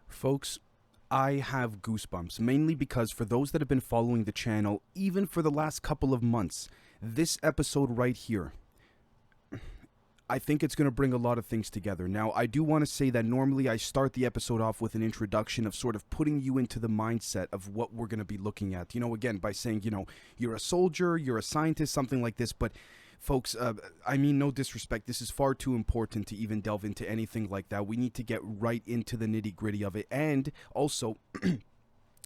Folks, I have goosebumps, mainly because for those that have been following the channel, even for the last couple of months, this episode right here, I think it's going to bring a lot of things together. Now, I do want to say that normally I start the episode off with an introduction of sort of putting you into the mindset of what we're going to be looking at. Again, by saying, you're a soldier, you're a scientist, something like this, but folks, I mean no disrespect, this is far too important to even delve into anything like that. We need to get right into the nitty-gritty of it. And also,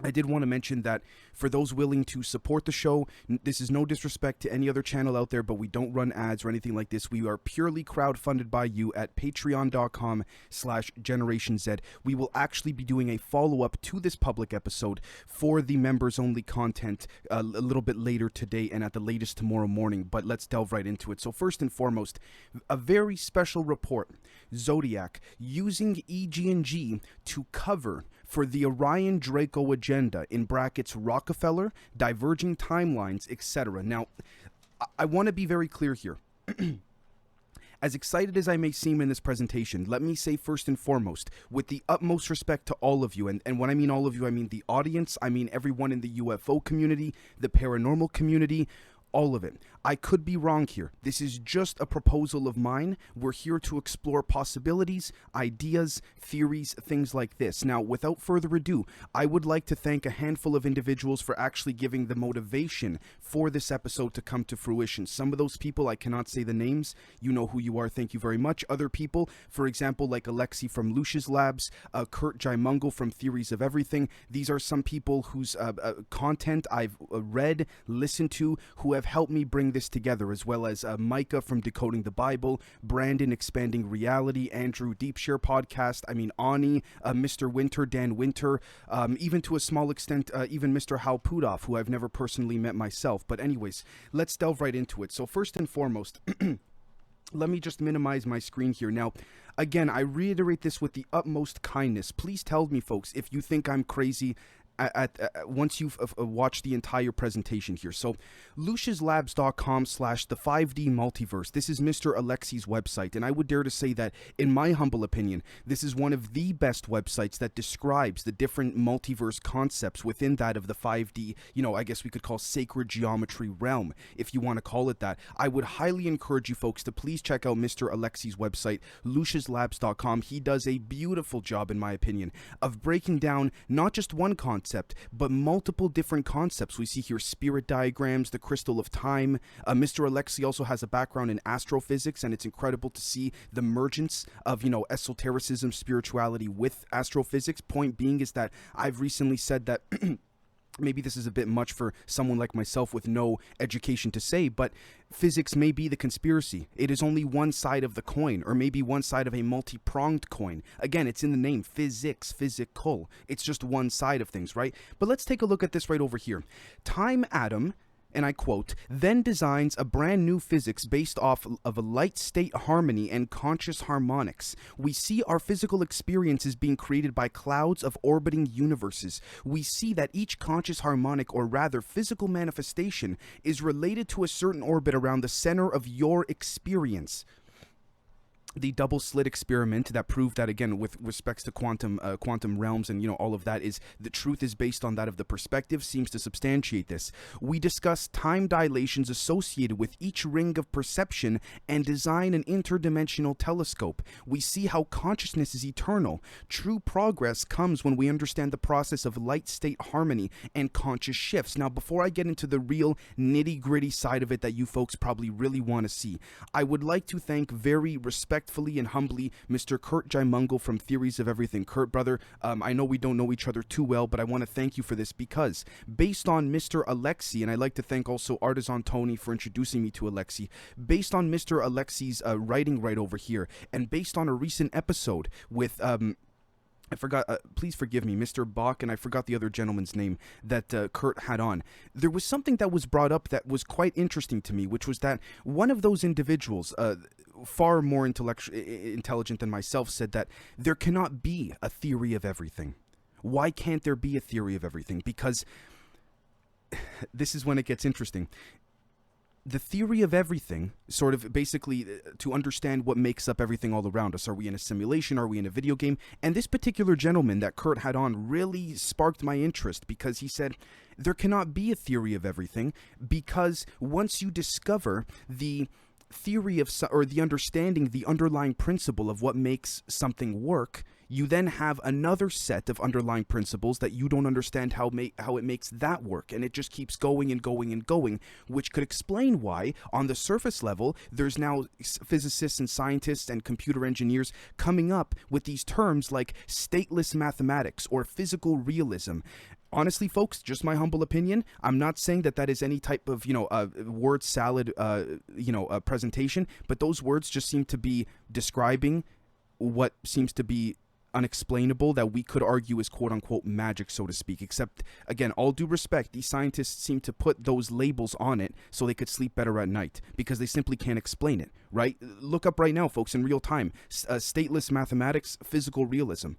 I did want to mention that for those willing to support the show, this is no disrespect to any other channel out there, but we don't run ads or anything like this. We are purely crowdfunded by you at patreon.com/GenerationZ. We will actually be doing a follow-up to this public episode for the members-only content a little bit later today and at the latest tomorrow morning, but let's delve right into it. So first and foremost, a very special report. Zodiac using EG&G to cover for the Orion Draco agenda, in brackets Rockefeller, diverging timelines, etc. Now, I want to be very clear here. As excited as I may seem in this presentation, let me say first and foremost, with the utmost respect to all of you, and when I mean all of you, I mean the audience, I mean everyone in the UFO community, the paranormal community, all of it. I could be wrong here. This is just a proposal of mine. We're here to explore possibilities, ideas, theories, things like this. Now, without further ado, I would like to thank a handful of individuals for actually giving the motivation for this episode to come to fruition. Some of those people, I cannot say the names. You know who you are. Thank you very much. Other people, for example, like Alexi from Lucius Labs, Kurt Jaimungal from Theories of Everything. These are some people whose content I've read, listened to, who have helped me bring this together, as well as Micah from Decoding the Bible, Brandon Expanding Reality, Andrew Deepshare Podcast, Ani, Mr. Winter, Dan Winter, even to a small extent, even Mr. Hal Pudoff, who I've never personally met myself. But anyways, let's delve right into it. So first and foremost, let me just minimize my screen here. Now, again, I reiterate this with the utmost kindness. Please tell me, folks, if you think I'm crazy once you've watched the entire presentation here. So luciuslabs.com/the 5D multiverse. This is Mr. Alexi's website, and I would dare to say that, in my humble opinion, this is one of the best websites that describes the different multiverse concepts within that of the 5D, I guess we could call sacred geometry realm, if you want to call it that. I would highly encourage you folks to please check out Mr. Alexi's website, luciuslabs.com. He does a beautiful job, in my opinion, of breaking down not just one concept, but multiple different concepts. We see here spirit diagrams, the crystal of time. Mr. Alexi also has a background in astrophysics, and it's incredible to see the mergence of, esotericism, spirituality with astrophysics. Point being is that I've recently said that maybe this is a bit much for someone like myself with no education to say, but physics may be the conspiracy. It is only one side of the coin, or maybe one side of a multi-pronged coin. Again, it's in the name, physics, physical. It's just one side of things, right? But let's take a look at this right over here. Time atom, and I quote, then designs a brand new physics based off of a light state harmony and conscious harmonics. We see our physical experiences being created by clouds of orbiting universes. We see that each conscious harmonic, or rather physical manifestation, is related to a certain orbit around the center of your experience. The double slit experiment that proved that, again, with respects to quantum realms and all of that, is the truth is based on that of the perspective, seems to substantiate this. We discuss time dilations associated with each ring of perception and design an interdimensional telescope. We see how consciousness is eternal. True progress comes when we understand the process of light state harmony and conscious shifts. Now, before I get into the real nitty-gritty side of it that you folks probably really want to see, I would like to thank very respectfully and humbly Mr. Kurt Jaimungal from Theories of Everything. Kurt, brother, I know we don't know each other too well, but I want to thank you for this, because based on Mr. Alexi, and I'd like to thank also Artisan Tony for introducing me to Alexi, based on Mr. Alexi's writing right over here, and based on a recent episode with I forgot, please forgive me, Mr. Bach, and I forgot the other gentleman's name that Kurt had on. There was something that was brought up that was quite interesting to me, which was that one of those individuals, far more intelligent than myself, said that there cannot be a theory of everything. Why can't there be a theory of everything? Because this is when it gets interesting. the theory of everything, sort of basically to understand what makes up everything all around us. Are we in a simulation? Are we in a video game? And this particular gentleman that Kurt had on really sparked my interest, because he said there cannot be a theory of everything, because once you discover the theory of or the understanding, the underlying principle of what makes something work, you then have another set of underlying principles that you don't understand how it makes that work, and it just keeps going and going and going, which could explain why on the surface level there's now physicists and scientists and computer engineers coming up with these terms like stateless mathematics or physical realism. Honestly, folks, just my humble opinion, I'm not saying that is any type of, word salad, presentation, but those words just seem to be describing what seems to be unexplainable, that we could argue is quote unquote magic, so to speak. Except, again, all due respect, these scientists seem to put those labels on it so they could sleep better at night, because they simply can't explain it, right? Look up right now, folks, in real time, stateless mathematics, physical realism.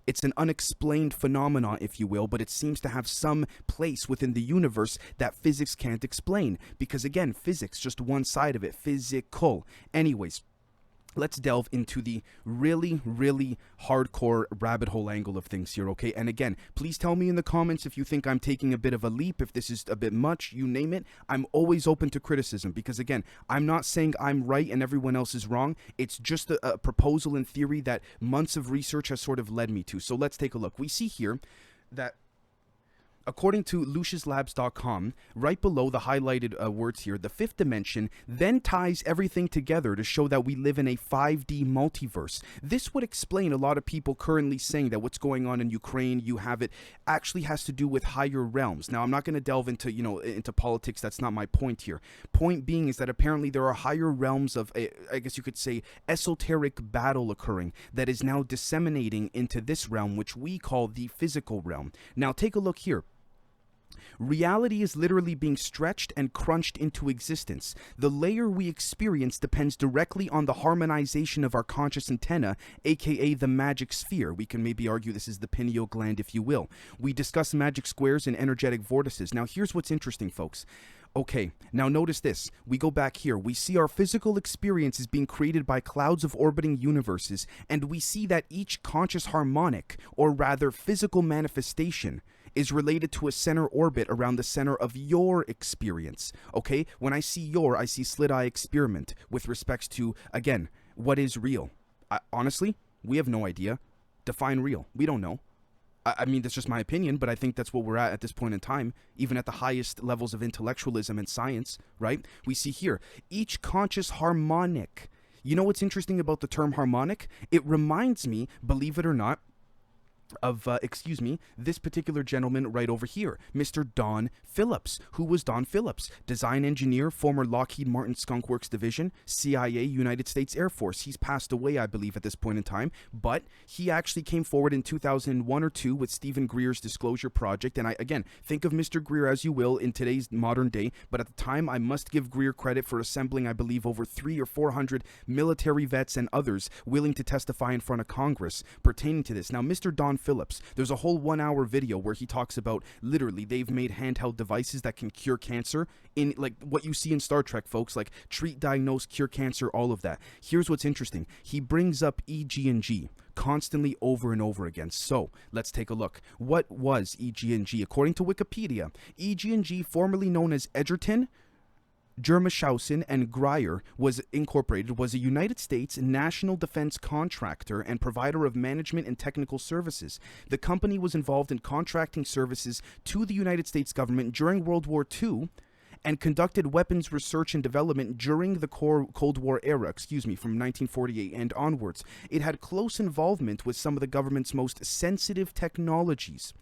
It's an unexplained phenomenon, if you will, but it seems to have some place within the universe that physics can't explain, because again, physics, just one side of it, physical. Anyways, let's delve into the really, really hardcore rabbit hole angle of things here, okay? And again, please tell me in the comments if you think I'm taking a bit of a leap, if this is a bit much, you name it. I'm always open to criticism, because again, I'm not saying I'm right and everyone else is wrong. It's just a proposal in theory that months of research has sort of led me to. So let's take a look. We see here that according to LuciusLabs.com, right below the highlighted words here, the fifth dimension then ties everything together to show that we live in a 5D multiverse. This would explain a lot of people currently saying that what's going on in Ukraine, you have it, actually has to do with higher realms. Now, I'm not going to delve into, into politics. That's not my point here. Point being is that apparently there are higher realms of, I guess you could say, esoteric battle occurring that is now disseminating into this realm, which we call the physical realm. Now, take a look here. Reality is literally being stretched and crunched into existence. The layer we experience depends directly on the harmonization of our conscious antenna, aka the magic sphere. We can maybe argue this is the pineal gland, if you will. We discuss magic squares and energetic vortices. Now, here's what's interesting, folks. Okay, now notice this. We go back here. We see our physical experience is being created by clouds of orbiting universes, and we see that each conscious harmonic, or rather physical manifestation, is related to a center orbit around the center of your experience. Okay, when I see I see slit eye experiment with respects to, again, what is real. Honestly, we have no idea. Define real. We don't know. I mean, that's just my opinion, but I think that's what we're at this point in time, even at the highest levels of intellectualism and science, right? We see here, each conscious harmonic. You know what's interesting about the term harmonic? It reminds me, believe it or not, of, this particular gentleman right over here, Mr. Don Phillips. Who was Don Phillips? Design engineer, former Lockheed Martin Skunk Works division, CIA, United States Air Force. He's passed away, I believe, at this point in time, but he actually came forward in 2001 or 2 with Stephen Greer's Disclosure Project, and again, think of Mr. Greer as you will in today's modern day, but at the time, I must give Greer credit for assembling, I believe, over 300 or 400 military vets and others willing to testify in front of Congress pertaining to this. Now, Mr. Don Phillips, there's a whole 1-hour video where he talks about literally they've made handheld devices that can cure cancer in like what you see in Star Trek, folks, like treat, diagnose, cure cancer, all of that. Here's what's interesting. He brings up EG&G constantly over and over again. So let's take a look. What was EG&G? According to Wikipedia, EG&G, formerly known as Edgerton, Germashausen and Grier was incorporated, was a United States national defense contractor and provider of management and technical services. The company was involved in contracting services to the United States government during World War II and conducted weapons research and development during the Cold War era, from 1948 and onwards. It had close involvement with some of the government's most sensitive technologies.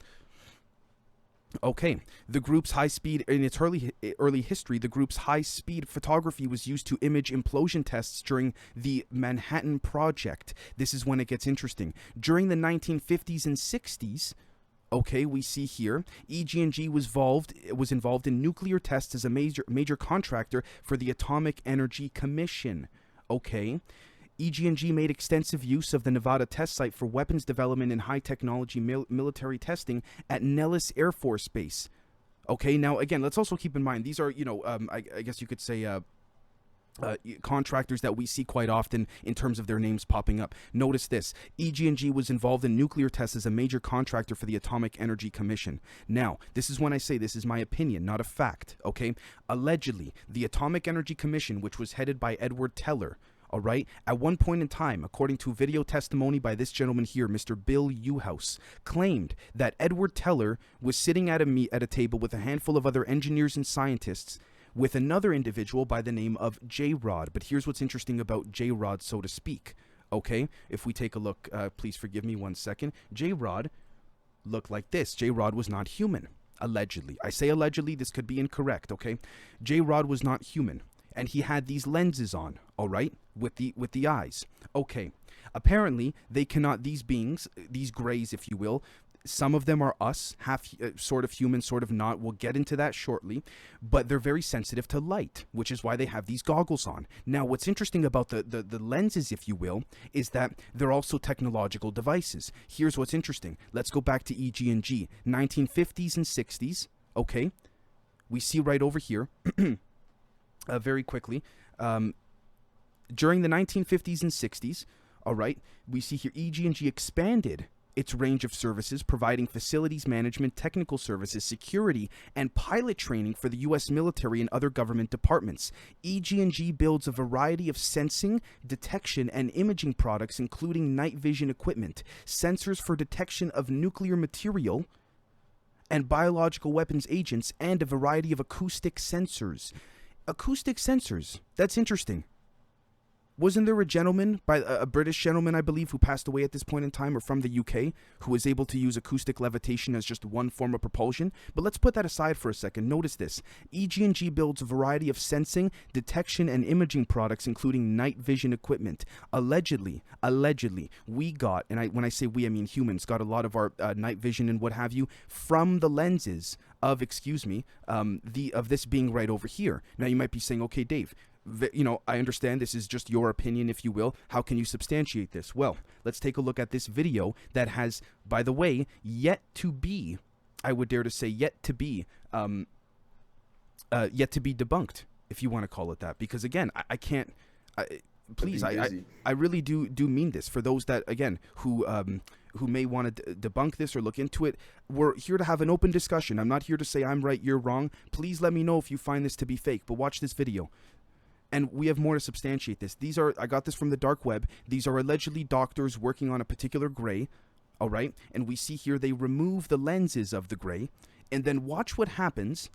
Okay, the group's high-speed, in its early history, the group's high-speed photography was used to image implosion tests during the Manhattan Project. This is when it gets interesting. During the 1950s and 60s, okay, we see here, EG&G was involved in nuclear tests as a major contractor for the Atomic Energy Commission. Okay. EG&G made extensive use of the Nevada test site for weapons development and high-technology military testing at Nellis Air Force Base. Okay, now again, let's also keep in mind these are, I guess you could say contractors that we see quite often in terms of their names popping up. Notice this: EG&G was involved in nuclear tests as a major contractor for the Atomic Energy Commission. Now, this is when I say this is my opinion, not a fact, okay? Allegedly, the Atomic Energy Commission, which was headed by Edward Teller, all right, at one point in time, according to video testimony by this gentleman here, Mr. Bill Uhouse, claimed that Edward Teller was sitting at a table with a handful of other engineers and scientists with another individual by the name of J-Rod. But here's what's interesting about J-Rod, so to speak. Okay, if we take a look, please forgive me 1 second. J-Rod looked like this. J-Rod was not human, allegedly. I say allegedly, this could be incorrect, okay? J-Rod was not human, and he had these lenses on, all right, with the eyes. Okay, apparently they cannot, these beings, these grays, if you will, some of them are us, half sort of human, sort of not. We'll get into that shortly. But they're very sensitive to light, which is why they have these goggles on. Now, what's interesting about the lenses, if you will, is that they're also technological devices. Here's what's interesting. Let's go back to EG&G. 1950s and 60s, okay? We see right over here, very quickly, during the 1950s and 60s, all right, we see here EG&G expanded its range of services, providing facilities management, technical services, security, and pilot training for the U.S. military and other government departments. EG&G builds a variety of sensing, detection, and imaging products, including night vision equipment, sensors for detection of nuclear material and biological weapons agents, and a variety of acoustic sensors. Acoustic sensors. That's interesting. Wasn't there a gentleman, a British gentleman, I believe, who passed away at this point in time, or from the UK, who was able to use acoustic levitation as just one form of propulsion? But let's put that aside for a second. Notice this. EG&G builds a variety of sensing, detection, and imaging products, including night vision equipment. Allegedly, we got, and when I say we, I mean humans, got a lot of our night vision and what have you from the lenses of, of this being right over here. Now, you might be saying, okay, Dave, I understand this is just your opinion, if you will. How can you substantiate this? Well, let's take a look at this video that has, by the way, yet to be, I would dare to say, yet to be debunked, if you want to call it that. Because again, I can't. Please, I really do mean this. For those that, again, who may want to debunk this or look into it, we're here to have an open discussion. I'm not here to say I'm right, you're wrong. Please let me know if you find this to be fake. But watch this video. And we have more to substantiate this. I got this from the dark web. These are allegedly doctors working on a particular gray, all right? And we see here they remove the lenses of the gray. And then watch what happens.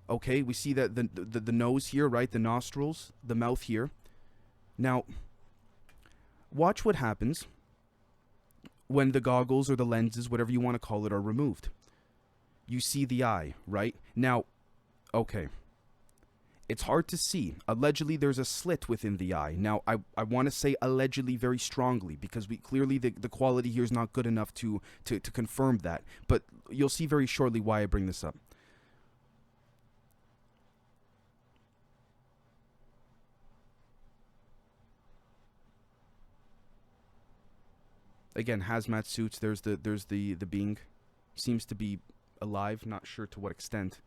Okay, we see that the nose here, right? The nostrils, the mouth here. Now, watch what happens when the goggles or the lenses, whatever you want to call it, are removed. You see the eye, right? Now, okay. It's hard to see. Allegedly, there's a slit within the eye. Now, I want to say allegedly very strongly, because clearly the quality here is not good enough to confirm that. But you'll see very shortly why I bring this up. Again, hazmat suits. There's the being. Seems to be alive. Not sure to what extent.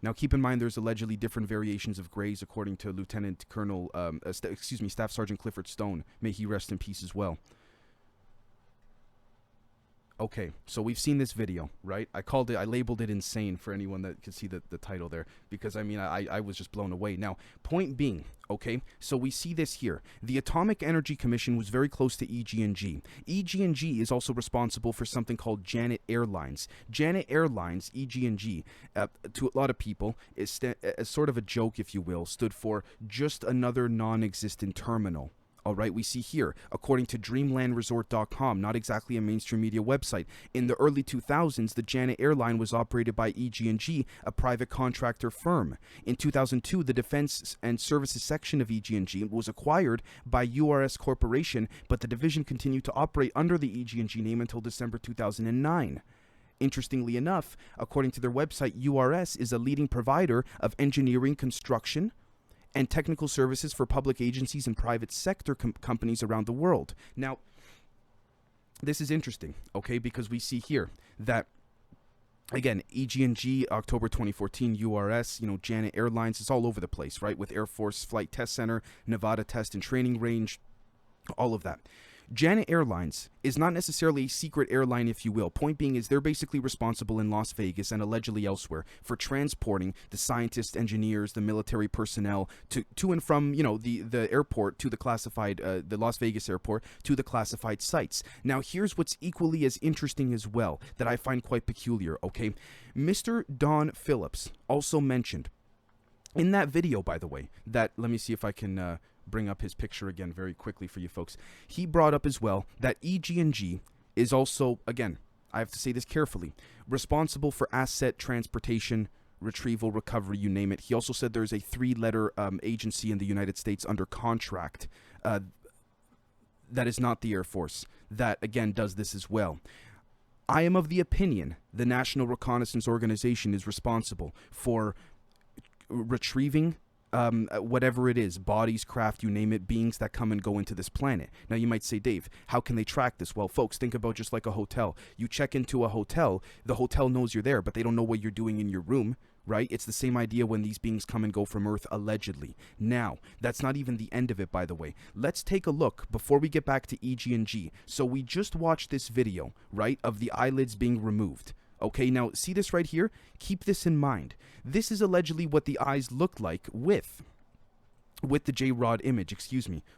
Now, keep in mind, there's allegedly different variations of grays, according to Lieutenant Colonel, Staff Sergeant Clifford Stone. May he rest in peace as well. Okay, so we've seen this video, right? I labeled it insane for anyone that could see the title there, because I was just blown away. Now, point being, okay, so we see this here. The Atomic Energy Commission was very close to EG&G. EG&G is also responsible for something called Janet Airlines. Janet Airlines, EG&G, to a lot of people, is as sort of a joke, if you will, stood for just another non-existent terminal. All right, we see here, according to DreamlandResort.com, not exactly a mainstream media website, in the early 2000s, the Janet Airline was operated by EG&G, a private contractor firm. In 2002, the Defense and Services section of EG&G was acquired by URS Corporation, but the division continued to operate under the EG&G name until December 2009. Interestingly enough, according to their website, URS is a leading provider of engineering, construction, and technical services for public agencies and private sector companies around the world. Now, this is interesting, okay, because we see here that Again, EG&G, October 2014, URS, Janet Airlines, it's all over the place, right? With Air Force Flight Test Center, Nevada Test and Training Range, all of that. Janet Airlines is not necessarily a secret airline, if you will. Point being is they're basically responsible in Las Vegas and allegedly elsewhere for transporting the scientists, engineers, the military personnel to and from, the airport to the classified, the Las Vegas airport to the classified sites. Now, here's what's equally as interesting as well that I find quite peculiar, okay? Mr. Don Phillips also mentioned in that video, by the way, that, let me see if I can bring up his picture again very quickly for you folks. He brought up as well that EG&G is also, again, I have to say this carefully, responsible for asset transportation, retrieval, recovery, you name it. He also said there's a 3-letter agency in the United States under contract that is not the Air Force that, again, does this as well. I am of the opinion the National Reconnaissance Organization is responsible for retrieving whatever it is, bodies, craft, you name it, beings that come and go into this planet. Now you might say, Dave, how can they track this? Well, folks, think about just like a hotel. You check into a hotel, the hotel knows you're there, but they don't know what you're doing in your room, right? It's the same idea when these beings come and go from Earth, allegedly. Now, that's not even the end of it, by the way. Let's take a look before we get back to EG&G. So we just watched this video, right, of the eyelids being removed. Okay, now see this right here? Keep this in mind. This is allegedly what the eyes looked like with the J-Rod image,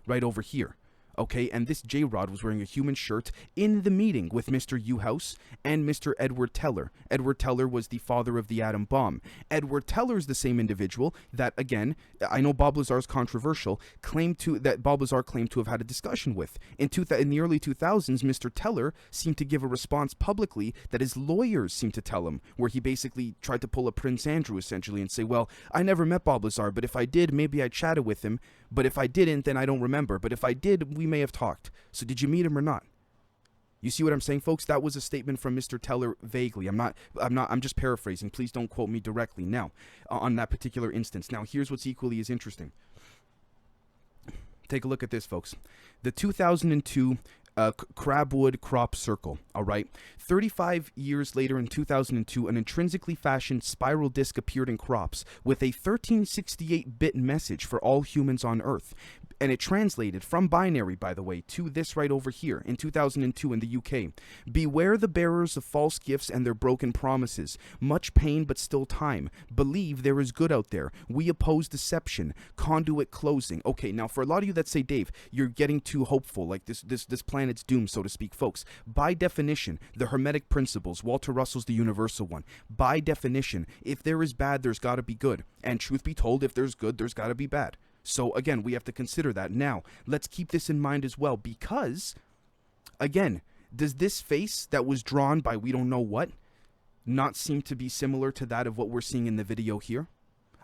right over here. Okay, and this J-Rod was wearing a human shirt in the meeting with Mr. Uhouse and Mr. Edward Teller. Edward Teller was the father of the atom bomb. Edward Teller is the same individual that, again, I know Bob Lazar's controversial, that Bob Lazar claimed to have had a discussion with. In the early 2000s, Mr. Teller seemed to give a response publicly that his lawyers seemed to tell him, where he basically tried to pull a Prince Andrew, essentially, and say, well, I never met Bob Lazar, but if I did, maybe I chatted with him, but if I didn't, then I don't remember, but if I did, we may have talked. So did you meet him or not? You see what I'm saying, folks? That was a statement from Mr. Teller vaguely. I'm just paraphrasing. Please don't quote me directly now on that particular instance. Now, here's what's equally as interesting. Take a look at this, folks. The 2002 Crabwood crop circle, all right? 35 years later in 2002, an intrinsically fashioned spiral disc appeared in crops with a 1368-bit message for all humans on Earth. And it translated from binary, by the way, to this right over here in 2002 in the UK. Beware the bearers of false gifts and their broken promises. Much pain, but still time. Believe there is good out there. We oppose deception. Conduit closing. Okay, now for a lot of you that say, Dave, you're getting too hopeful, like this planet's doomed, so to speak, folks. By definition, the Hermetic principles, Walter Russell's the universal one. By definition, if there is bad, there's got to be good. And truth be told, if there's good, there's got to be bad. So again, we have to consider that. Now, let's keep this in mind as well, because, again, does this face that was drawn by we don't know what not seem to be similar to that of what we're seeing in the video here?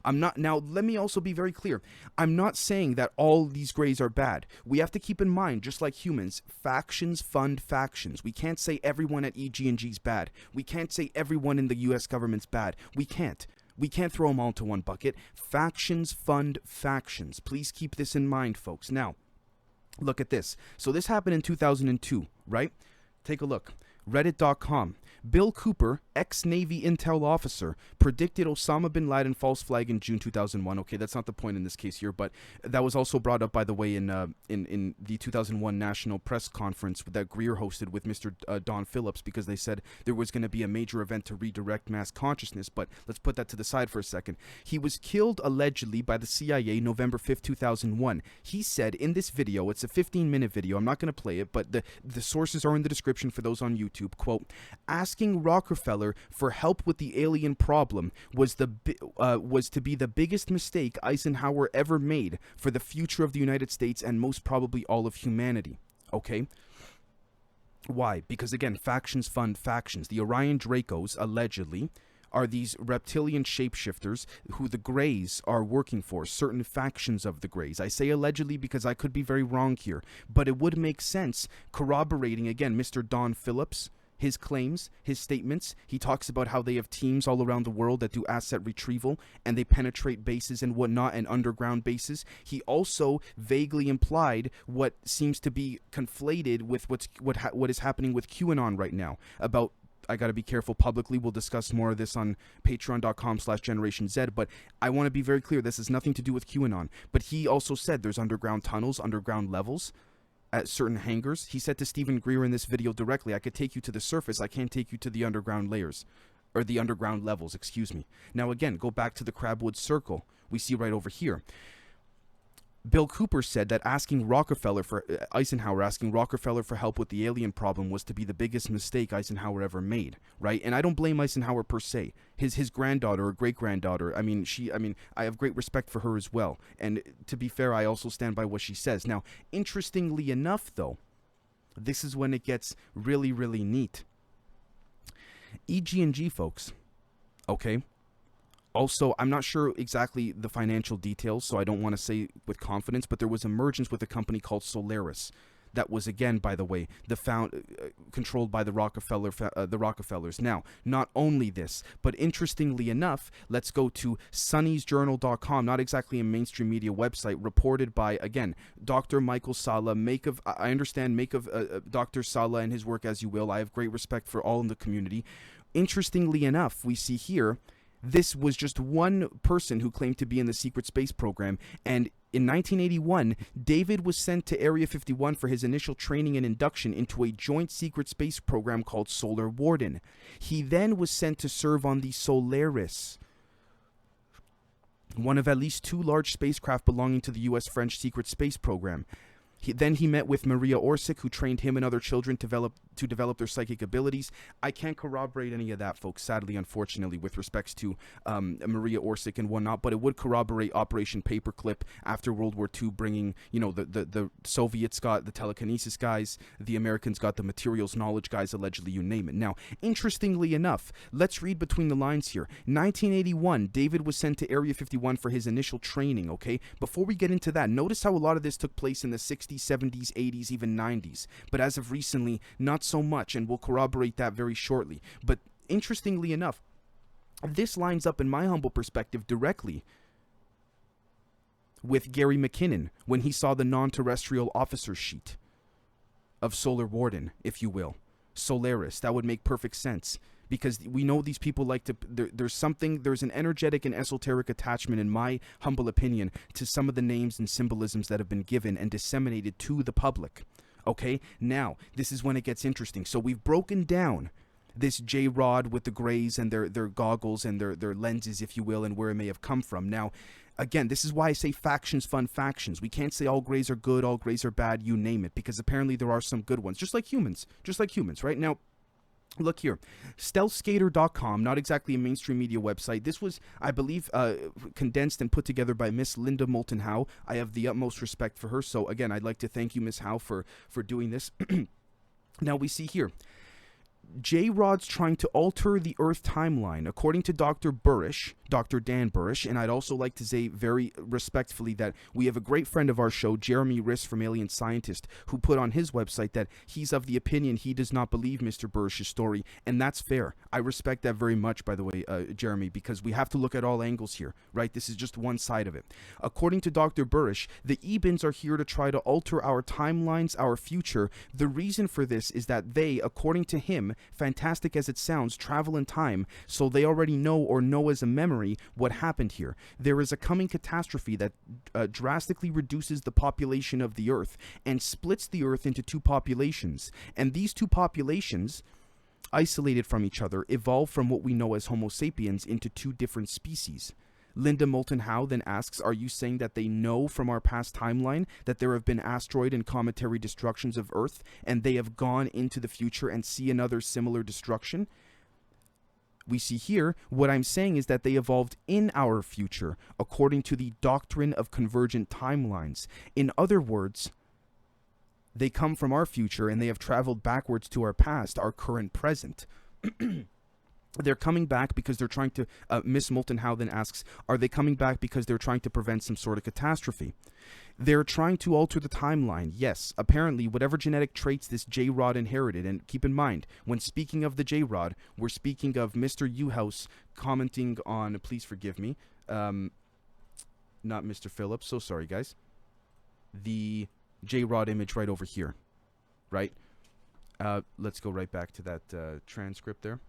Now, let me also be very clear. I'm not saying that all these grays are bad. We have to keep in mind, just like humans, factions fund factions. We can't say everyone at EG&G is bad. We can't say everyone in the U.S. government's bad. We can't. We can't throw them all into one bucket. Factions fund factions. Please keep this in mind, folks. Now, look at this. So this happened in 2002, right? Take a look. Reddit.com. Bill Cooper, ex-Navy intel officer, predicted Osama bin Laden false flag in June 2001. Okay, that's not the point in this case here, but that was also brought up, by the way, in the 2001 National Press Conference that Greer hosted with Mr. Don Phillips, because they said there was going to be a major event to redirect mass consciousness, but let's put that to the side for a second. He was killed, allegedly, by the CIA November 5th, 2001. He said in this video, it's a 15-minute video, I'm not going to play it, but the sources are in the description for those on YouTube, quote, asking Rockefeller for help with the alien problem was to be the biggest mistake Eisenhower ever made for the future of the United States and most probably all of humanity. Okay? Why? Because again, factions fund factions. The Orion Dracos, allegedly, are these reptilian shapeshifters who the Greys are working for, certain factions of the Greys. I say allegedly because I could be very wrong here, but it would make sense corroborating, again, Mr. Don Phillips, his claims, his statements. He talks about how they have teams all around the world that do asset retrieval and they penetrate bases and whatnot, and underground bases. He also vaguely implied what seems to be conflated with what is happening with QAnon right now about I got to be careful publicly. We'll discuss more of this on patreon.com/Generation Z. But I want to be very clear. This has nothing to do with QAnon. But he also said there's underground tunnels, underground levels at certain hangars. He said to Stephen Greer in this video directly, I could take you to the surface. I can't take you to the underground layers. Or the underground levels, excuse me. Now again, go back to the Crabwood Circle. We see right over here. Bill Cooper said that Eisenhower asking Rockefeller for help with the alien problem was to be the biggest mistake Eisenhower ever made, right? And I don't blame Eisenhower per se. His granddaughter or great-granddaughter, I have great respect for her as well. And to be fair, I also stand by what she says. Now, interestingly enough, though, this is when it gets really, really neat. EG&G, folks, okay? Also, I'm not sure exactly the financial details, so I don't want to say with confidence, but there was a mergence with a company called Solaris that was, again, by the way, controlled by the Rockefellers. Now, not only this, but interestingly enough, let's go to sunniesjournal.com, not exactly a mainstream media website, reported by, again, Dr. Michael Salla. Make of Dr. Salla and his work as you will. I have great respect for all in the community. Interestingly enough, we see here, this was just one person who claimed to be in the secret space program, and in 1981, David was sent to Area 51 for his initial training and induction into a joint secret space program called Solar Warden. He then was sent to serve on the Solaris, one of at least 2 large spacecraft belonging to the U.S.-French secret space program. Then he met with Maria Orsic, who trained him and other children to develop their psychic abilities. I can't corroborate any of that, folks, sadly, unfortunately, with respects to Maria Orsic and whatnot, but it would corroborate Operation Paperclip after World War II, bringing, the Soviets got the telekinesis guys, the Americans got the materials knowledge guys, allegedly, you name it. Now, interestingly enough, let's read between the lines here. 1981, David was sent to Area 51 for his initial training, okay? Before we get into that, notice how a lot of this took place in the 60s, 70s, 80s, even 90s. But as of recently, not so much, and we'll corroborate that very shortly. But interestingly enough, this lines up, in my humble perspective, directly with Gary McKinnon when he saw the non-terrestrial officer sheet of Solar Warden, if you will. Solaris, that would make perfect sense. Because we know these people like to, there's an energetic and esoteric attachment, in my humble opinion, to some of the names and symbolisms that have been given and disseminated to the public. Okay, now, this is when it gets interesting. So we've broken down this J-Rod with the grays and their goggles and their lenses, if you will, and where it may have come from. Now, again, this is why I say factions fund factions. We can't say all grays are good, all grays are bad, you name it, because apparently there are some good ones, just like humans, right? Now, look here, stealthskater.com, not exactly a mainstream media website. This was, I believe, condensed and put together by Miss Linda Moulton Howe. I have the utmost respect for her. So again, I'd like to thank you, Miss Howe, for doing this. Now we see here, J-Rod's trying to alter the Earth timeline, according to Dr. Dan Burrish, and I'd also like to say very respectfully that we have a great friend of our show, Jeremy Riss from Alien Scientist, who put on his website that he's of the opinion he does not believe Mr. Burrish's story, and that's fair. I respect that very much, by the way, Jeremy, because we have to look at all angles here, right? This is just one side of it. According to Dr. Burrish, the Ebens are here to try to alter our timelines, our future. The reason for this is that they, according to him, fantastic as it sounds, travel in time, so they already know as a memory what happened here. There is a coming catastrophe that drastically reduces the population of the Earth and splits the Earth into 2 populations. And these 2 populations, isolated from each other, evolve from what we know as Homo sapiens into 2 different species. Linda Moulton Howe then asks, are you saying that they know from our past timeline that there have been asteroid and cometary destructions of Earth, and they have gone into the future and see another similar destruction? We see here, what I'm saying is that they evolved in our future, according to the doctrine of convergent timelines. In other words, they come from our future and they have traveled backwards to our past, our current present. They're coming back because they're trying to, Miss Moulton Howe then asks, are they coming back because they're trying to prevent some sort of catastrophe? They're trying to alter the timeline. Yes, apparently whatever genetic traits this J-Rod inherited, and keep in mind, when speaking of the J-Rod, we're speaking of Mr. Uhouse commenting on, please forgive me, not Mr. Phillips, so sorry guys, the J-Rod image right over here, right? Let's go right back to that transcript there.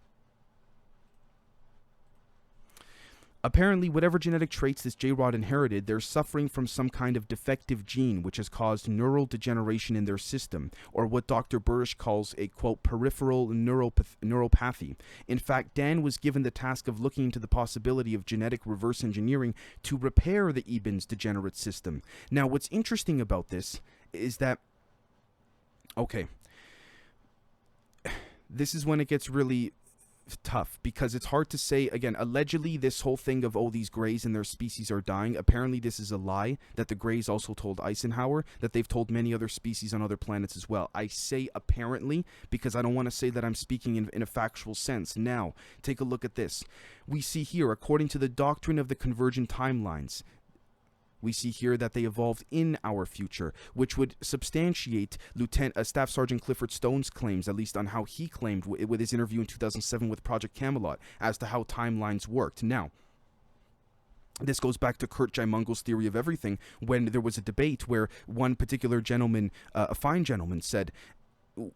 Apparently, whatever genetic traits this J-Rod inherited, they're suffering from some kind of defective gene which has caused neural degeneration in their system, or what Dr. Burish calls a, quote, peripheral neuropathy. In fact, Dan was given the task of looking into the possibility of genetic reverse engineering to repair the Eben's degenerate system. Now, what's interesting about this is that, okay, this is when it gets really tough, because it's hard to say. Again, allegedly this whole thing of, oh, these Greys and their species are dying, apparently this is a lie that the Greys also told Eisenhower, that they've told many other species on other planets as well. I say apparently because I don't want to say that I'm speaking in a factual sense. Now, take a look at this. We see here, according to the doctrine of the convergent timelines, we see here that they evolved in our future, which would substantiate Staff Sergeant Clifford Stone's claims, at least on how he claimed with his interview in 2007 with Project Camelot, as to how timelines worked. Now, this goes back to Kurt Jaimungal's theory of everything, when there was a debate where one particular gentleman, a fine gentleman, said,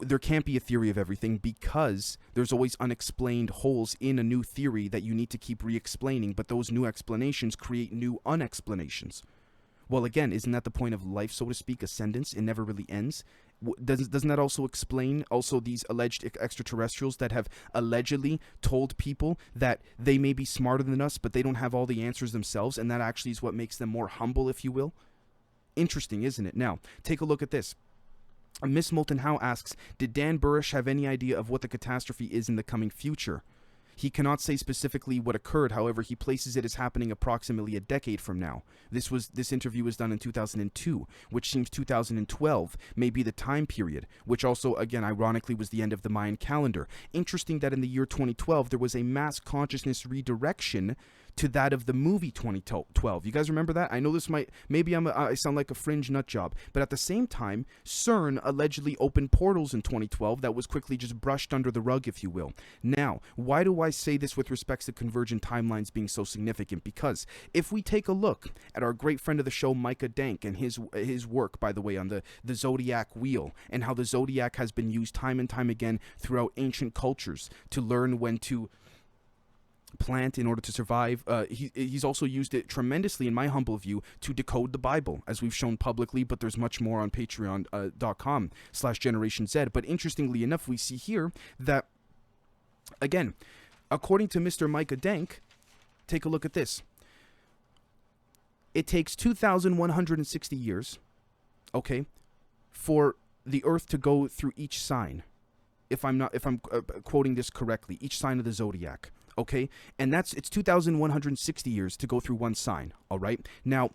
there can't be a theory of everything because there's always unexplained holes in a new theory that you need to keep re-explaining, but those new explanations create new unexplanations. Well, again, isn't that the point of life, so to speak, ascendance? It never really ends. Doesn't that also explain also these alleged extraterrestrials that have allegedly told people that they may be smarter than us, but they don't have all the answers themselves, and that actually is what makes them more humble, if you will? Interesting, isn't it? Now, take a look at this. Miss Moulton Howe asks, did Dan Burish have any idea of what the catastrophe is in the coming future? He cannot say specifically what occurred, however, he places it as happening approximately a decade from now. This interview was done in 2002, which seems 2012 may be the time period, which also, again, ironically was the end of the Mayan calendar. Interesting that in the year 2012, there was a mass consciousness redirection to that of the movie 2012. You guys remember that? I know this might, maybe I sound like a fringe nut job, but at the same time, CERN allegedly opened portals in 2012 that was quickly just brushed under the rug, if you will. Now, why do I say this with respects to convergent timelines being so significant? Because if we take a look at our great friend of the show, Micah Dank, and his work, by the way, on the Zodiac wheel, and how the Zodiac has been used time and time again throughout ancient cultures to learn when to plant in order to survive. He's also used it tremendously, in my humble view, to decode the Bible, as we've shown publicly, but there's much more on patreon.com/Generation Z. But interestingly enough, we see here that, again, according to Mr. Micah Dank, take a look at this. It takes 2,160 years, okay, for the Earth to go through each sign, if I'm quoting this correctly, each sign of the Zodiac. Okay, and it's 2,160 years to go through one sign, all right? Now,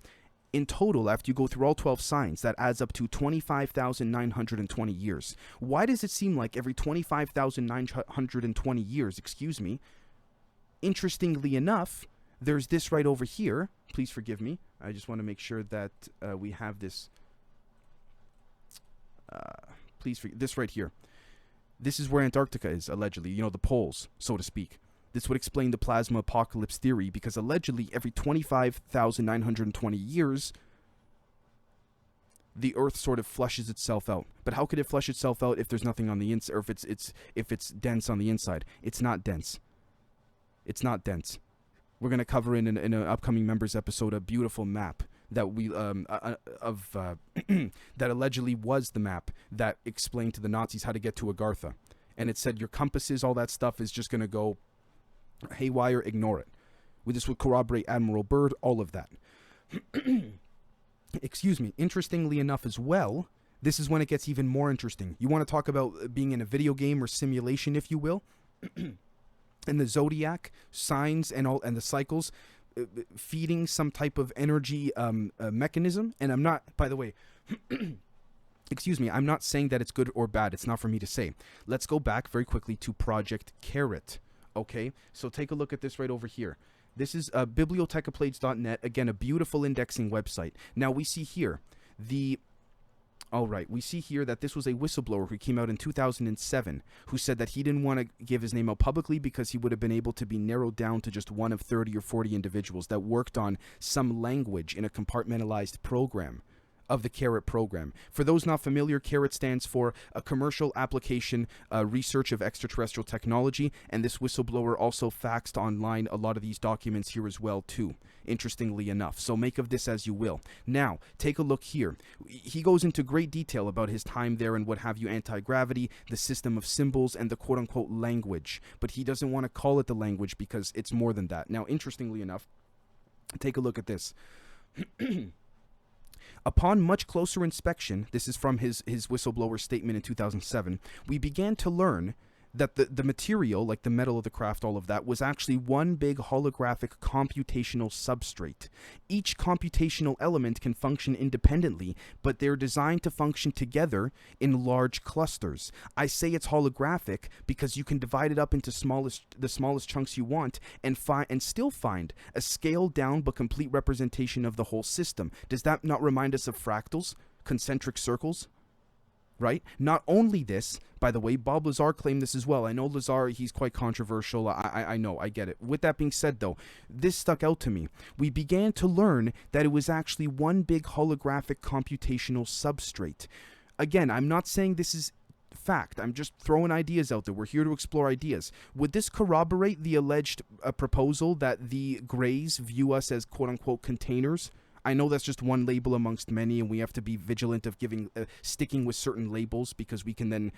in total, after you go through all 12 signs, that adds up to 25,920 years. Why does it seem like every 25,920 years, interestingly enough, there's this right over here. Please forgive me. I just want to make sure that we have this. This right here. This is where Antarctica is, allegedly, the poles, so to speak. This would explain the plasma apocalypse theory, because allegedly every 25,920 years, the Earth sort of flushes itself out. But how could it flush itself out if there's nothing on the inside, or if it's dense on the inside? It's not dense. It's not dense. We're gonna cover in an upcoming members episode a beautiful map that that allegedly was the map that explained to the Nazis how to get to Agartha, and it said your compasses, all that stuff is just gonna go haywire, ignore it. This would corroborate Admiral Byrd, all of that. Excuse me. Interestingly enough as well, this is when it gets even more interesting. You want to talk about being in a video game or simulation, if you will, and the Zodiac signs and the cycles feeding some type of energy mechanism. And I'm not, by the way, excuse me, I'm not saying that it's good or bad. It's not for me to say. Let's go back very quickly to Project Carrot. Okay, so take a look at this right over here. This is bibliotechapplades.net. Again, a beautiful indexing website. Now we see here we see here that this was a whistleblower who came out in 2007 who said that he didn't want to give his name out publicly because he would have been able to be narrowed down to just one of 30 or 40 individuals that worked on some language in a compartmentalized program of the CARET program. For those not familiar, CARET stands for a Commercial Application Research of Extraterrestrial Technology, and this whistleblower also faxed online a lot of these documents here as well too, interestingly enough. So make of this as you will. Now, take a look here. He goes into great detail about his time there and what have you, anti-gravity, the system of symbols, and the quote-unquote language. But he doesn't want to call it the language because it's more than that. Now, interestingly enough, take a look at this. Upon much closer inspection, this is from his whistleblower statement in 2007, we began to learn that the material, like the metal of the craft, all of that, was actually one big holographic computational substrate. Each computational element can function independently, but they're designed to function together in large clusters. I say it's holographic because you can divide it up into the smallest chunks you want and still find a scaled down but complete representation of the whole system. Does that not remind us of fractals, concentric circles? Right? Not only this, by the way, Bob Lazar claimed this as well. I know Lazar, he's quite controversial. I know, I get it. With that being said, though, this stuck out to me. We began to learn that it was actually one big holographic computational substrate. Again, I'm not saying this is fact. I'm just throwing ideas out there. We're here to explore ideas. Would this corroborate the alleged proposal that the Greys view us as quote-unquote containers? I know that's just one label amongst many, and we have to be vigilant of sticking with certain labels because we can then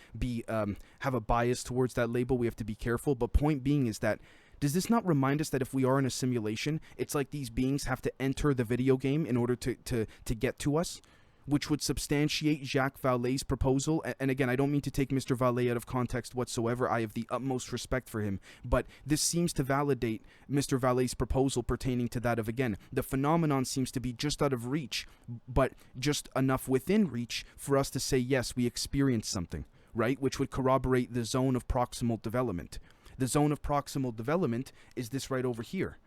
have a bias towards that label. We have to be careful. But point being is that, does this not remind us that if we are in a simulation, it's like these beings have to enter the video game in order to get to us? Which would substantiate Jacques Vallée's proposal. And again, I don't mean to take Mr. Vallée out of context whatsoever. I have the utmost respect for him. But this seems to validate Mr. Vallée's proposal pertaining to that of, again, the phenomenon seems to be just out of reach, but just enough within reach for us to say, yes, we experienced something, right? Which would corroborate the zone of proximal development. The zone of proximal development is this right over here,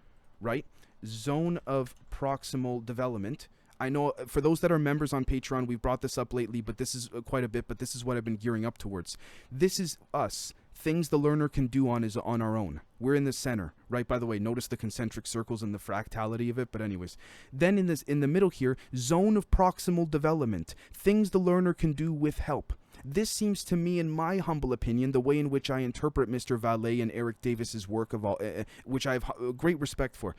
right? Zone of proximal development. I know for those that are members on Patreon, we've brought this up lately, but this is quite a bit, but this is what I've been gearing up towards. This is us. Things the learner can do on our own. We're in the center, right? By the way, notice the concentric circles and the fractality of it, but anyways. Then in the middle here, zone of proximal development. Things the learner can do with help. This seems to me, in my humble opinion, the way in which I interpret Mr. Vallée and Eric Davis's work, which I have great respect for.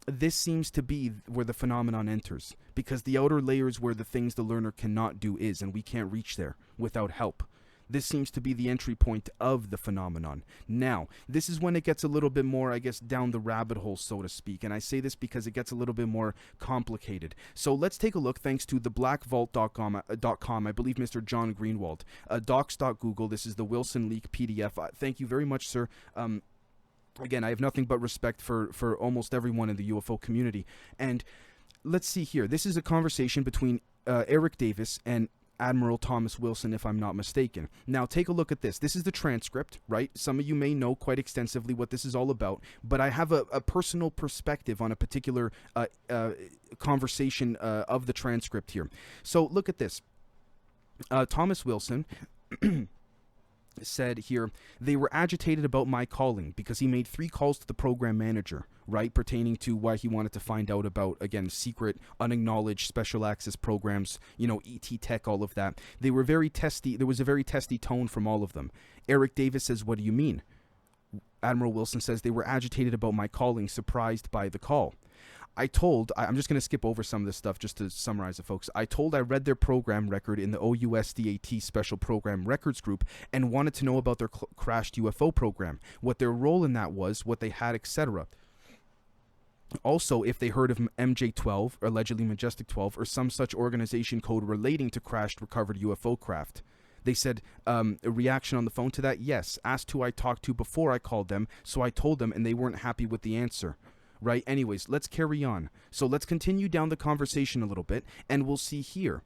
This seems to be where the phenomenon enters, because the outer layer is where the things the learner cannot do is, and we can't reach there without help. This seems to be the entry point of the phenomenon. Now, this is when it gets a little bit more, I guess, down the rabbit hole, so to speak. And I say this because it gets a little bit more complicated. So let's take a look, thanks to theblackvault.com, I believe Mr. John Greenwald. Docs.google, this is the Wilson leak PDF. Thank you very much, sir. Again, I have nothing but respect for almost everyone in the UFO community. And let's see here. This is a conversation between Eric Davis and Admiral Thomas Wilson, if I'm not mistaken. Now, take a look at this. This is the transcript, right? Some of you may know quite extensively what this is all about, but I have a personal perspective on a particular conversation of the transcript here. So look at this. Thomas Wilson said here, they were agitated about my calling because he made 3 calls to the program manager, right, pertaining to why he wanted to find out about, again, secret, unacknowledged special access programs, ET tech, all of that. They were very testy. There was a very testy tone from all of them. Eric Davis says, what do you mean? Admiral Wilson says, they were agitated about my calling, surprised by the call. I'm just going to skip over some of this stuff just to summarize it, folks. I read their program record in the OUSDAT Special Program Records Group and wanted to know about their crashed UFO program, what their role in that was, what they had, etc. Also, if they heard of MJ-12, or allegedly Majestic 12, or some such organization code relating to crashed recovered UFO craft. They said, a reaction on the phone to that? Yes. Asked who I talked to before I called them, so I told them, and they weren't happy with the answer. Right? Anyways, let's carry on. So let's continue down the conversation a little bit, and we'll see here.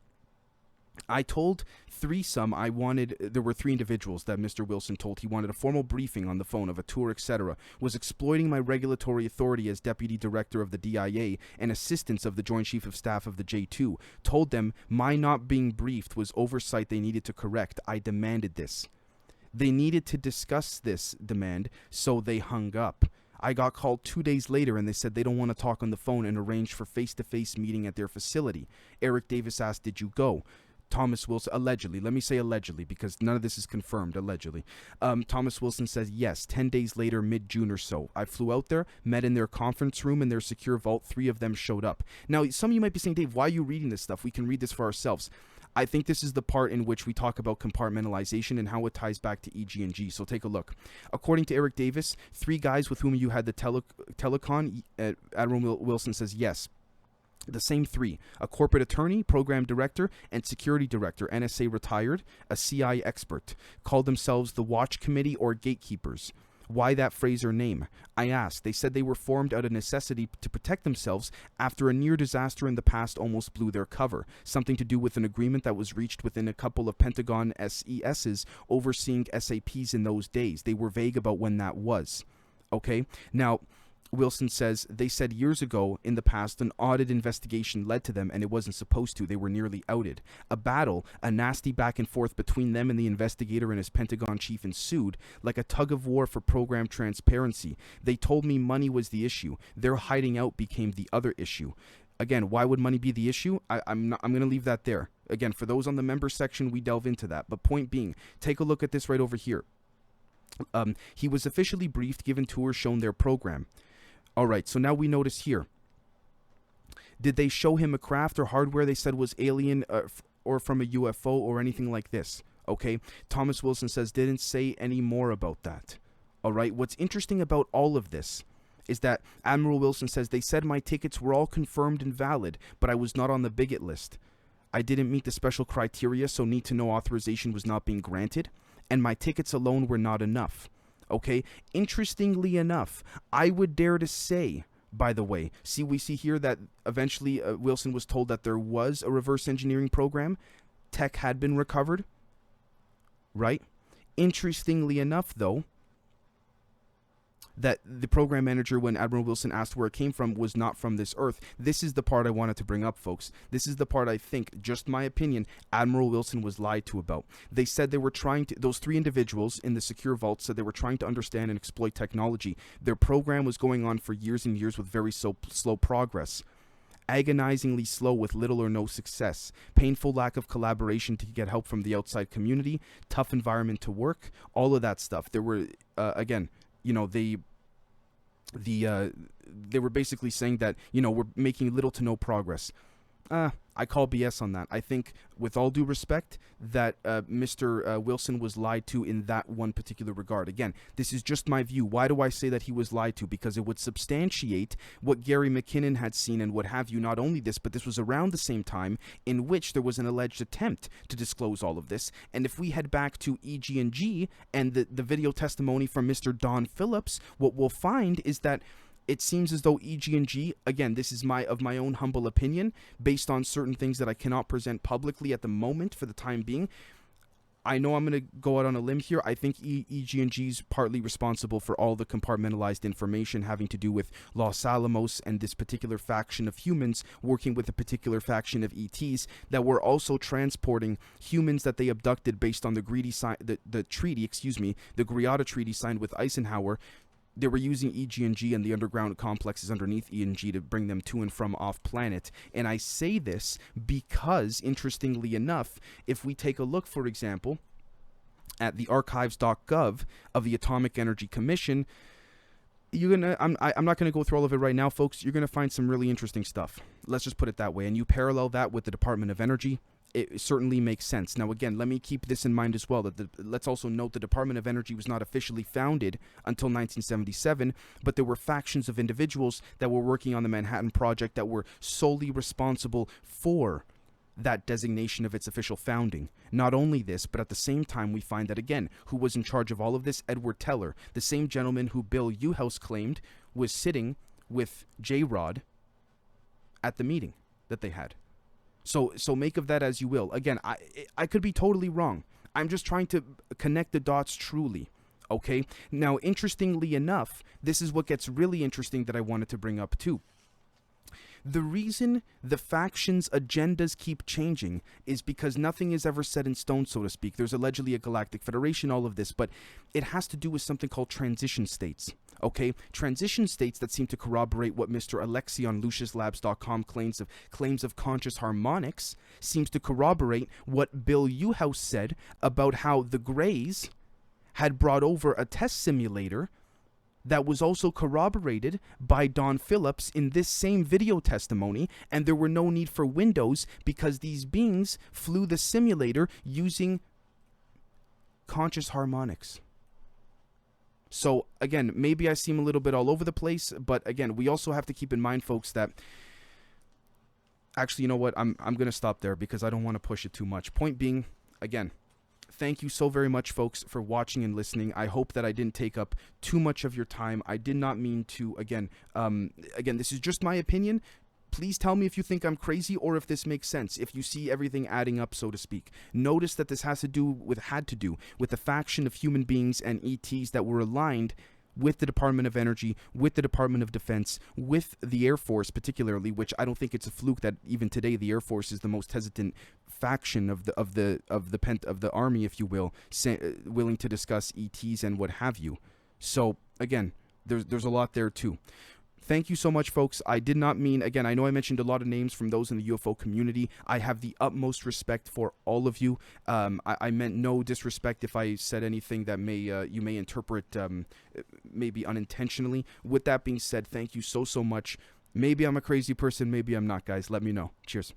I told there were 3 individuals that Mr. Wilson told he wanted a formal briefing on the phone of a tour, etc., was exploiting my regulatory authority as deputy director of the DIA and assistance of the Joint Chief of Staff of the J2, told them my not being briefed was oversight they needed to correct. I demanded this. They needed to discuss this demand, so they hung up. I got called 2 days later and they said they don't want to talk on the phone and arrange for face-to-face meeting at their facility. Eric Davis asked, did you go? Thomas Wilson, allegedly, let me say allegedly because none of this is confirmed, allegedly. Thomas Wilson says, yes, 10 days later, mid-June or so. I flew out there, met in their conference room in their secure vault. 3 of them showed up. Now, some of you might be saying, Dave, why are you reading this stuff? We can read this for ourselves. I think this is the part in which we talk about compartmentalization and how it ties back to EG&G. So take a look. According to Eric Davis, 3 guys with whom you had the telecon, Admiral Wilson says, yes. The same 3, a corporate attorney, program director, and security director, NSA retired, a CI expert, called themselves the Watch Committee or Gatekeepers. Why that phrase or name? I asked. They said they were formed out of necessity to protect themselves after a near disaster in the past almost blew their cover. Something to do with an agreement that was reached within a couple of Pentagon SESs overseeing SAPs in those days. They were vague about when that was. Okay? Now, Wilson says they said years ago in the past an audit investigation led to them and it wasn't supposed to. They were nearly outed. A battle, a nasty back and forth between them and the investigator and his Pentagon chief ensued, like a tug of war for program transparency. They told me money was the issue. Their hiding out became the other issue. Again, why would money be the issue? I'm going to leave that there. Again, for those on the member section, we delve into that. But point being, take a look at this right over here. He was officially briefed, given tours, shown their program. All right, so now we notice here. Did they show him a craft or hardware they said was alien or from a UFO or anything like this? Okay, Thomas Wilson says didn't say any more about that. All right, what's interesting about all of this is that Admiral Wilson says they said my tickets were all confirmed and valid, but I was not on the bigot list. I didn't meet the special criteria, so need to know authorization was not being granted, and my tickets alone were not enough. Okay, interestingly enough, I would dare to say, by the way, we see here that eventually Wilson was told that there was a reverse engineering program. Tech had been recovered, right? Interestingly enough, though, that the program manager, when Admiral Wilson asked where it came from, was not from this earth. This is the part I wanted to bring up, folks. This is the part I think, just my opinion, Admiral Wilson was lied to about. They said they were trying to, those 3 individuals in the secure vault said they were trying to understand and exploit technology. Their program was going on for years and years with very slow progress. Agonizingly slow with little or no success, painful lack of collaboration to get help from the outside community, tough environment to work, all of that stuff. There were, again, you know, they were basically saying that, you know, we're making little to no progress. I call BS on that. I think, with all due respect, that Mr. Wilson was lied to in that one particular regard. Again, this is just my view. Why do I say that he was lied to? Because it would substantiate what Gary McKinnon had seen and what have you. Not only this, but this was around the same time in which there was an alleged attempt to disclose all of this. And if we head back to EG&G and the video testimony from Mr. Don Phillips, what we'll find is that it seems as though EG&G, again, this is my own humble opinion, based on certain things that I cannot present publicly at the moment for the time being. I know I'm going to go out on a limb here. I think EG&G is partly responsible for all the compartmentalized information having to do with Los Alamos and this particular faction of humans working with a particular faction of ETs that were also transporting humans that they abducted based on the treaty, the Greada Treaty signed with Eisenhower. They were using EG&G and the underground complexes underneath EG to bring them to and from off-planet. And I say this because, interestingly enough, if we take a look, for example, at the archives.gov of the Atomic Energy Commission, I'm not going to go through all of it right now, folks. You're going to find some really interesting stuff. Let's just put it that way. And you parallel that with the Department of Energy, it certainly makes sense. Now, again, let me keep this in mind as well. Let's also note the Department of Energy was not officially founded until 1977, but there were factions of individuals that were working on the Manhattan Project that were solely responsible for that designation of its official founding. Not only this, but at the same time, we find that, again, who was in charge of all of this? Edward Teller, the same gentleman who Bill Uhouse claimed was sitting with J-Rod at the meeting that they had. So make of that as you will. Again, I could be totally wrong. I'm just trying to connect the dots truly, okay? Now, interestingly enough, this is what gets really interesting that I wanted to bring up too. The reason the factions' agendas keep changing is because nothing is ever set in stone, so to speak. There's allegedly a galactic federation, all of this, but it has to do with something called transition states. Okay, transition states that seem to corroborate what Mr. Alexei on LuciusLabs.com claims of conscious harmonics seems to corroborate what Bill Uhouse said about how the Greys had brought over a test simulator that was also corroborated by Don Phillips in this same video testimony, and there were no need for windows because these beings flew the simulator using conscious harmonics. So, again, maybe I seem a little bit all over the place, but again, we also have to keep in mind, folks, that... Actually, you know what? I'm going to stop there because I don't want to push it too much. Point being, again, thank you so very much, folks, for watching and listening. I hope that I didn't take up too much of your time. I did not mean to, again, this is just my opinion. Please tell me if you think I'm crazy or if this makes sense, if you see everything adding up, so to speak. Notice that this had to do with the faction of human beings and ETs that were aligned with the Department of Energy, with the Department of Defense, with the Air Force particularly, which I don't think it's a fluke that even today the Air Force is the most hesitant faction of the army, if you will, willing to discuss ETs and what have you. So again, there's a lot there too. Thank you so much, folks. I did not mean, again, I know I mentioned a lot of names from those in the UFO community. I have the utmost respect for all of you. I meant no disrespect if I said anything that you may interpret maybe unintentionally. With that being said, thank you so much. Maybe I'm a crazy person, maybe I'm not, guys. Let me know. Cheers.